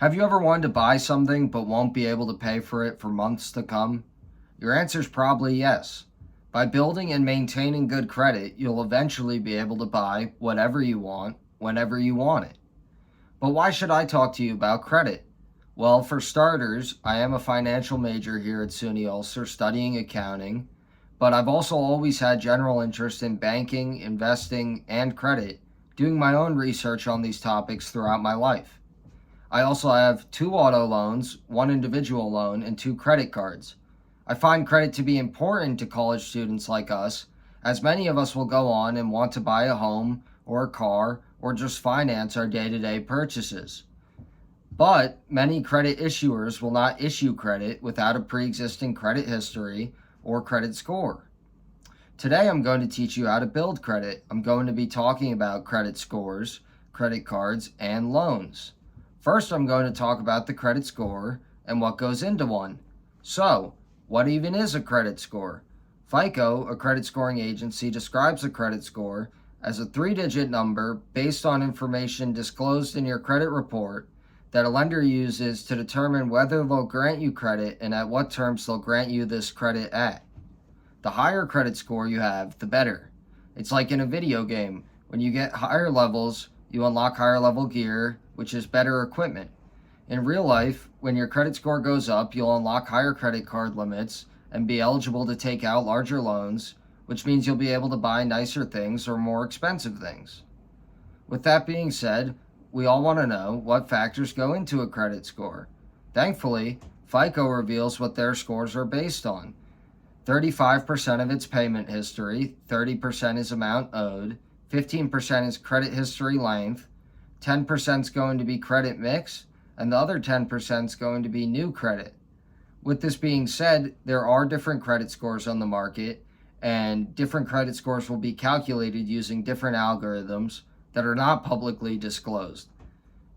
Have you ever wanted to buy something but won't be able to pay for it for months to come? Your answer is probably yes. By building and maintaining good credit, you'll eventually be able to buy whatever you want whenever you want it. But why should I talk to you about credit? Well, for starters, I am a financial major here at SUNY Ulster studying accounting, but I've also always had general interest in banking, investing, and credit, doing my own research on these topics throughout my life. I also have 2 auto loans, 1 individual loan, and 2 credit cards. I find credit to be important to college students like us, as many of us will go on and want to buy a home or a car or just finance our day to day purchases. But many credit issuers will not issue credit without a pre existing credit history or credit score. Today, I'm going to teach you how to build credit. I'm going to be talking about credit scores, credit cards, and loans. First, I'm going to talk about the credit score and what goes into one. So, what even is a credit score? FICO, a credit scoring agency, describes a credit score as a 3-digit number based on information disclosed in your credit report that a lender uses to determine whether they'll grant you credit and at what terms they'll grant you this credit at. The higher credit score you have, the better. It's like in a video game. When you get higher levels, you unlock higher level gear, which is better equipment. In real life, when your credit score goes up, you'll unlock higher credit card limits and be eligible to take out larger loans, which means you'll be able to buy nicer things or more expensive things. With that being said, we all want to know what factors go into a credit score. Thankfully, FICO reveals what their scores are based on. 35% of its payment history, 30% is amount owed, 15% is credit history length, 10% is going to be credit mix, and the other 10% is going to be new credit. With this being said, there are different credit scores on the market, and different credit scores will be calculated using different algorithms that are not publicly disclosed.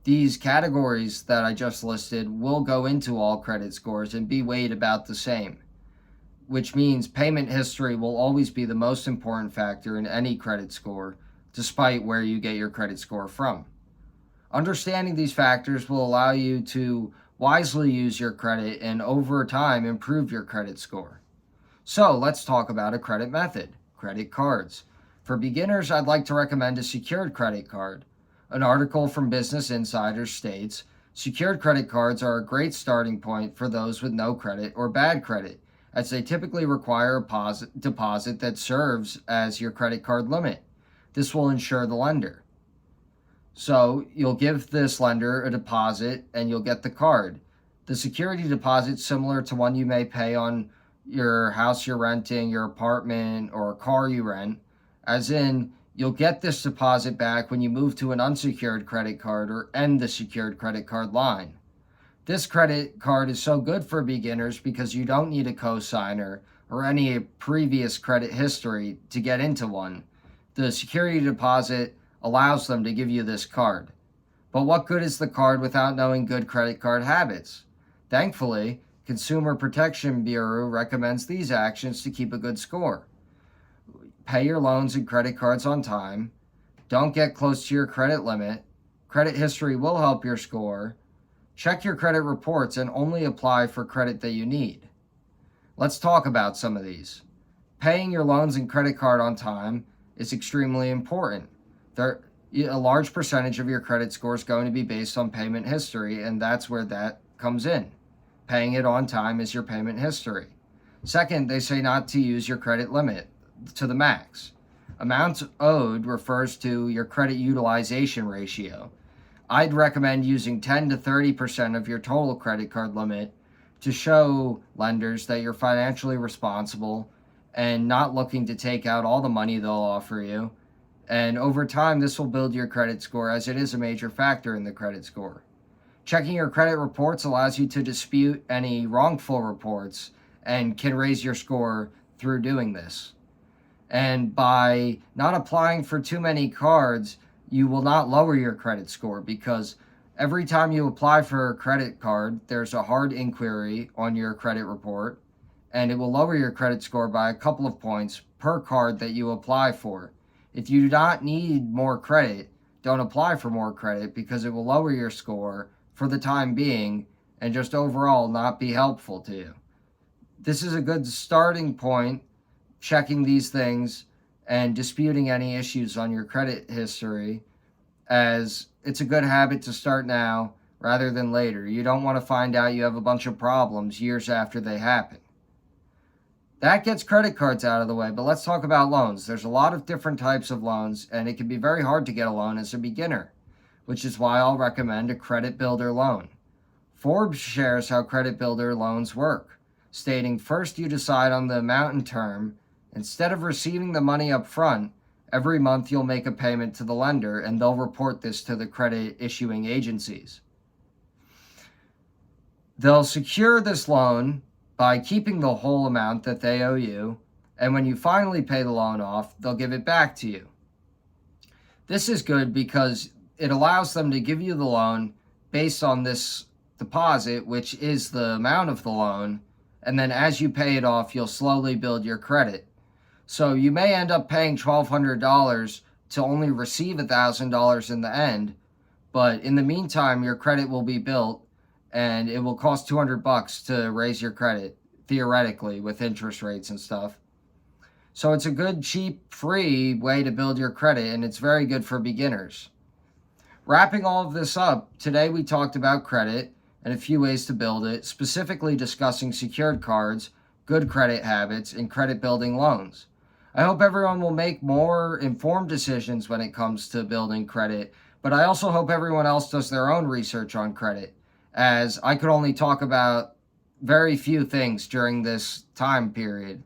These categories that I just listed will go into all credit scores and be weighed about the same, which means payment history will always be the most important factor in any credit score, despite where you get your credit score from. Understanding these factors will allow you to wisely use your credit and over time improve your credit score. So let's talk about a credit method, credit cards. For beginners, I'd like to recommend a secured credit card. An article from Business Insider states, secured credit cards are a great starting point for those with no credit or bad credit, as they typically require a deposit that serves as your credit card limit. This will ensure the lender. So you'll give this lender a deposit and you'll get the card. The security deposit, similar to one you may pay on your house you're renting, your apartment, or a car you rent, as in you'll get this deposit back when you move to an unsecured credit card or end the secured credit card line. This credit card is so good for beginners because you don't need a cosigner or any previous credit history to get into one. The security deposit allows them to give you this card. But what good is the card without knowing good credit card habits? Thankfully, Consumer Protection Bureau recommends these actions to keep a good score. Pay your loans and credit cards on time. Don't get close to your credit limit. Credit history will help your score. Check your credit reports and only apply for credit that you need. Let's talk about some of these. Paying your loans and credit card on time is extremely important. A large percentage of your credit score is going to be based on payment history, and that's where that comes in. Paying it on time is your payment history. Second, they say not to use your credit limit to the max. Amounts owed refers to your credit utilization ratio. I'd recommend using 10 to 30% of your total credit card limit to show lenders that you're financially responsible and not looking to take out all the money they'll offer you. And over time, this will build your credit score, as it is a major factor in the credit score. Checking your credit reports allows you to dispute any wrongful reports and can raise your score through doing this. And by not applying for too many cards, you will not lower your credit score, because every time you apply for a credit card, there's a hard inquiry on your credit report, and it will lower your credit score by a couple of points per card that you apply for. If you do not need more credit, don't apply for more credit, because it will lower your score for the time being and just overall not be helpful to you. This is a good starting point, checking these things and disputing any issues on your credit history, as it's a good habit to start now rather than later. You don't want to find out you have a bunch of problems years after they happen. That gets credit cards out of the way, but let's talk about loans. There's a lot of different types of loans, and it can be very hard to get a loan as a beginner, which is why I'll recommend a credit builder loan. Forbes shares how credit builder loans work, stating first you decide on the amount and term. Instead of receiving the money up front, every month you'll make a payment to the lender and they'll report this to the credit issuing agencies. They'll secure this loan by keeping the whole amount that they owe you, and when you finally pay the loan off, they'll give it back to you. This is good because it allows them to give you the loan based on this deposit, which is the amount of the loan, and then as you pay it off, you'll slowly build your credit. So you may end up paying $1,200 to only receive $1,000 in the end, but in the meantime, your credit will be built, and it will cost $200 to raise your credit, theoretically, with interest rates and stuff. So it's a good, cheap, free way to build your credit, and it's very good for beginners. Wrapping all of this up, today we talked about credit and a few ways to build it, specifically discussing secured cards, good credit habits, and credit building loans. I hope everyone will make more informed decisions when it comes to building credit, but I also hope everyone else does their own research on credit, as I could only talk about very few things during this time period.